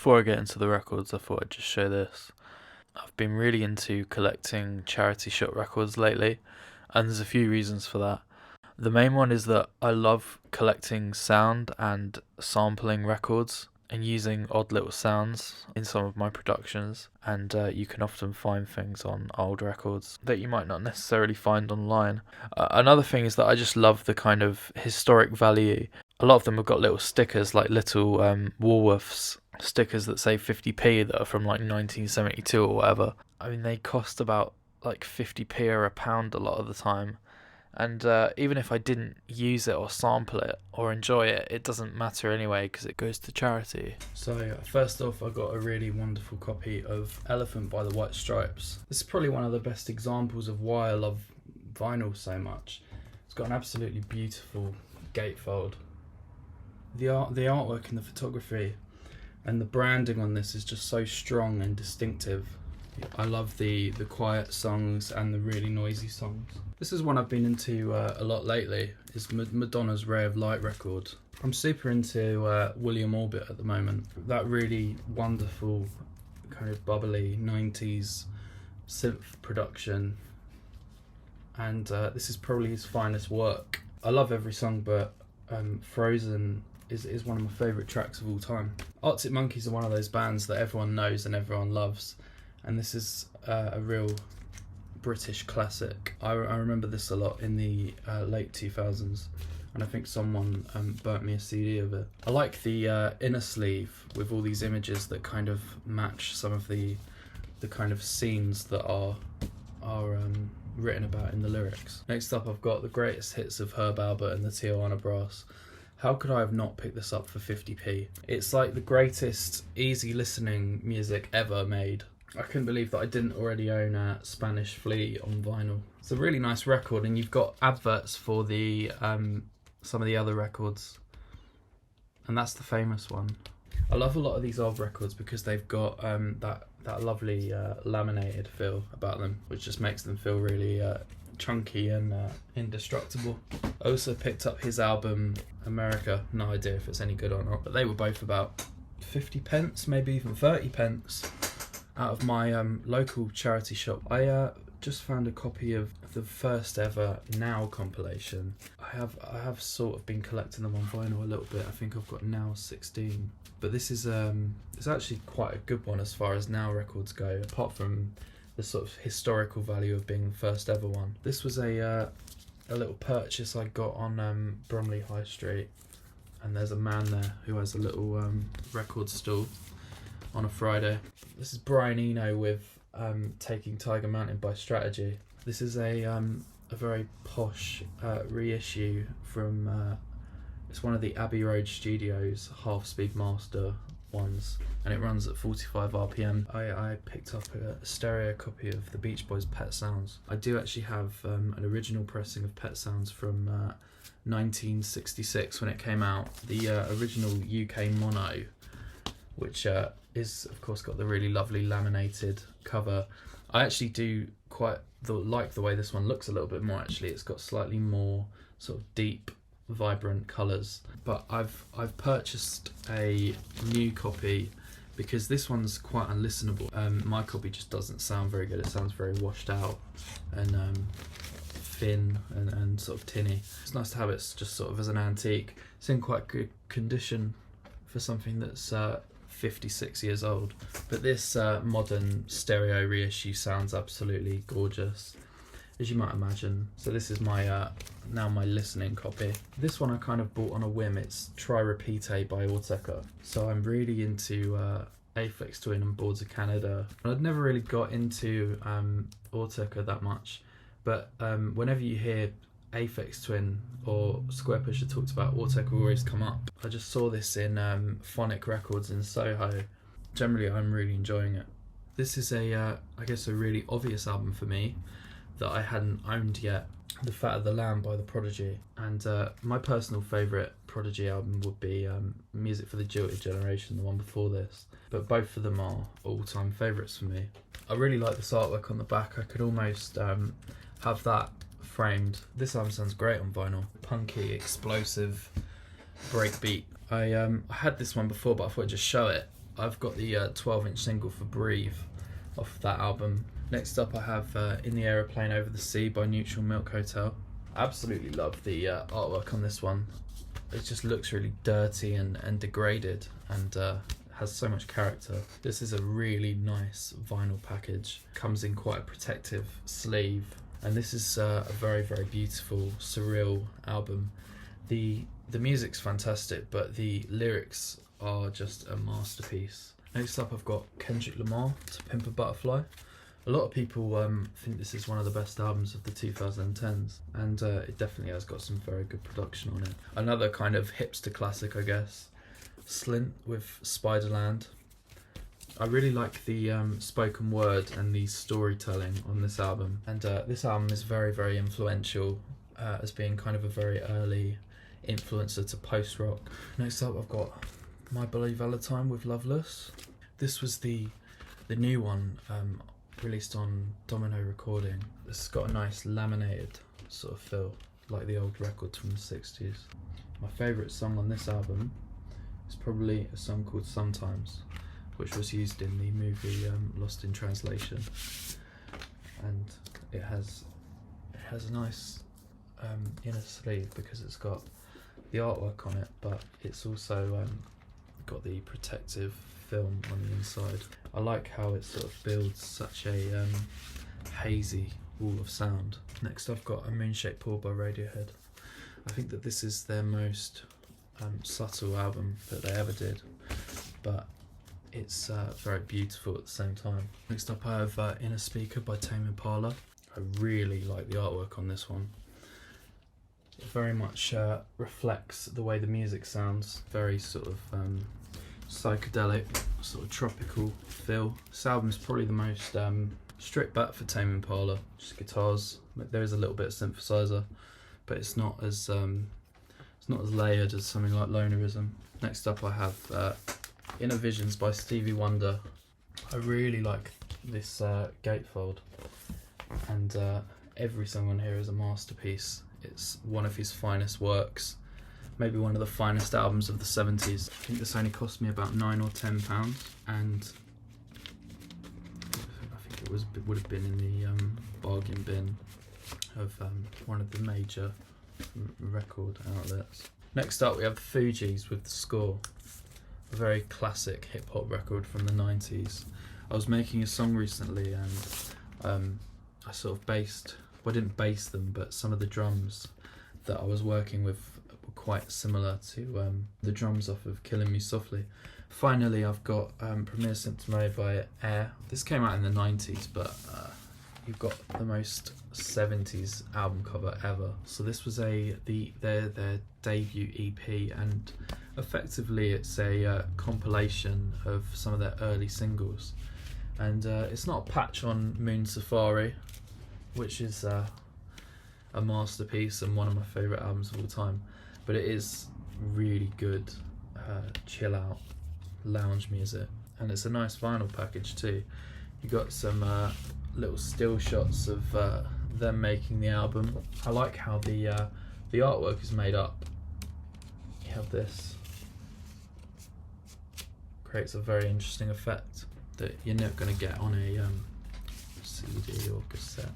before I get into the records, I thought I'd just show this. I've been really into collecting charity shop records lately, and there's a few reasons for that. The main one is that I love collecting sound and sampling records and using odd little sounds in some of my productions, and you can often find things on old records that you might not necessarily find online. Another thing is that I just love the kind of historic value. A lot of them have got little stickers, like little Woolworths stickers that say 50p that are from like 1972 or whatever. I mean, they cost about like 50p or a pound a lot of the time. And even if I didn't use it or sample it or enjoy it, it doesn't matter anyway because it goes to charity. So first off, I got a really wonderful copy of Elephant by the White Stripes. This is probably one of the best examples of why I love vinyl so much. It's got an absolutely beautiful gatefold. The artwork and the photography and the branding on this is just so strong and distinctive. I love the quiet songs and the really noisy songs. This is one I've been into a lot lately. It's Madonna's Ray of Light record. I'm super into William Orbit at the moment. That really wonderful kind of bubbly 90s synth production. And this is probably his finest work. I love every song, but Frozen is one of my favourite tracks of all time. Arctic Monkeys are one of those bands that everyone knows and everyone loves. And this is a real British classic. I remember this a lot in the late 2000s, and I think someone burnt me a CD of it. I like the inner sleeve with all these images that kind of match some of the kind of scenes that are written about in the lyrics. Next up, I've got the greatest hits of Herb Alpert and the Tijuana Brass. How could I have not picked this up for 50p? It's like the greatest easy listening music ever made. I couldn't believe that I didn't already own Spanish Flea on vinyl. It's a really nice record, and you've got adverts for the some of the other records, and that's the famous one. I love a lot of these old records because they've got that lovely laminated feel about them, which just makes them feel really chunky and indestructible. I also picked up his album America. No idea if it's any good or not, but they were both about 50 pence, maybe even 30 pence. Out of my local charity shop. I just found a copy of the first ever Now compilation. I have sort of been collecting them on vinyl a little bit. I think I've got Now 16, but this is it's actually quite a good one as far as Now records go. Apart from the sort of historical value of being the first ever one. This was a little purchase I got on Bromley High Street, and there's a man there who has a little record stall on a Friday. This is Brian Eno with Taking Tiger Mountain by Strategy. This is a very posh reissue from it's one of the Abbey Road Studios half-speed master ones, and it runs at 45 RPM. I picked up a stereo copy of the Beach Boys' Pet Sounds. I do actually have an original pressing of Pet Sounds from 1966 when it came out. The original UK mono, which is of course got the really lovely laminated cover. I actually do quite like the way this one looks a little bit more actually. It's got slightly more sort of deep, vibrant colours. But I've purchased a new copy because this one's quite unlistenable. My copy just doesn't sound very good. It sounds very washed out and thin and sort of tinny. It's nice to have it just sort of as an antique. It's in quite good condition for something that's 56 years old, but this modern stereo reissue sounds absolutely gorgeous, as you might imagine. So this is my now my listening copy. This one I kind of bought on a whim. It's Try Repeat by Autechre. So I'm really into Aphex Twin and Boards of Canada. And I'd never really got into Autechre that much, but whenever you hear Aphex Twin or Square Pusher talked about, Autechre will always come up. I just saw this in Phonic Records in Soho. Generally, I'm really enjoying it. This is I guess a really obvious album for me that I hadn't owned yet. The Fat of the Lamb by The Prodigy. And my personal favourite Prodigy album would be Music for the Jilted Generation, the one before this. But both of them are all-time favourites for me. I really like this artwork on the back. I could almost have that framed. This album sounds great on vinyl. Punky, explosive, breakbeat. I had this one before, but I thought I'd just show it. I've got the 12-inch single for Breathe off that album. Next up I have In the Aeroplane Over the Sea by Neutral Milk Hotel. I absolutely love the artwork on this one. It just looks really dirty and degraded, and has so much character. This is a really nice vinyl package. Comes in quite a protective sleeve, and this is a very, very beautiful, surreal album. The music's fantastic, but the lyrics are just a masterpiece. Next up I've got Kendrick Lamar to Pimper Butterfly. A lot of people think this is one of the best albums of the 2010s, and it definitely has got some very good production on it. Another kind of hipster classic, I guess, Slint with Spiderland. I really like the spoken word and the storytelling on this album, and this album is very, very influential as being kind of a very early influencer to post-rock. Next up I've got My Bloody Valentine with Loveless. This was the new one, released on Domino Recording. This has got a nice laminated sort of feel, like the old records from the 60s. My favourite song on this album is probably a song called Sometimes, which was used in the movie Lost in Translation, and it has a nice inner sleeve because it's got the artwork on it, but it's also got the protective film on the inside. I like how it sort of builds such a hazy wall of sound. Next I've got a Moonshape Pool by Radiohead. I think that this is their most subtle album that they ever did, but it's very beautiful at the same time. Next up I have Inner Speaker by Tamiya Parlour. I really like the artwork on this one. It very much reflects the way the music sounds, very sort of psychedelic, sort of tropical feel. This album is probably the most stripped back for Tame Impala, just guitars. There is a little bit of synthesizer, but it's not as layered as something like Lonerism. Next up I have Innervisions by Stevie Wonder. I really like this gatefold, and every song on here is a masterpiece. It's one of his finest works, maybe one of the finest albums of the 70s. I think this only cost me about £9 or £10, and I think it would have been in the bargain bin of one of the major record outlets. Next up we have the Fugees with The Score, a very classic hip hop record from the 90s. I was making a song recently, and I sort of didn't bass them, but some of the drums that I was working with were quite similar to the drums off of Killing Me Softly. Finally I've got Premier Symptome by Air. This came out in the 90s, but you've got the most 70s album cover ever. So this was their debut EP, and effectively it's a compilation of some of their early singles. And it's not a patch on Moon Safari, which is a masterpiece and one of my favourite albums of all time, but it is really good chill out lounge music, and it's a nice vinyl package too. You got some little still shots of them making the album. I like how the artwork is made up. You have this, creates a very interesting effect that you're not going to get on a CD or cassette.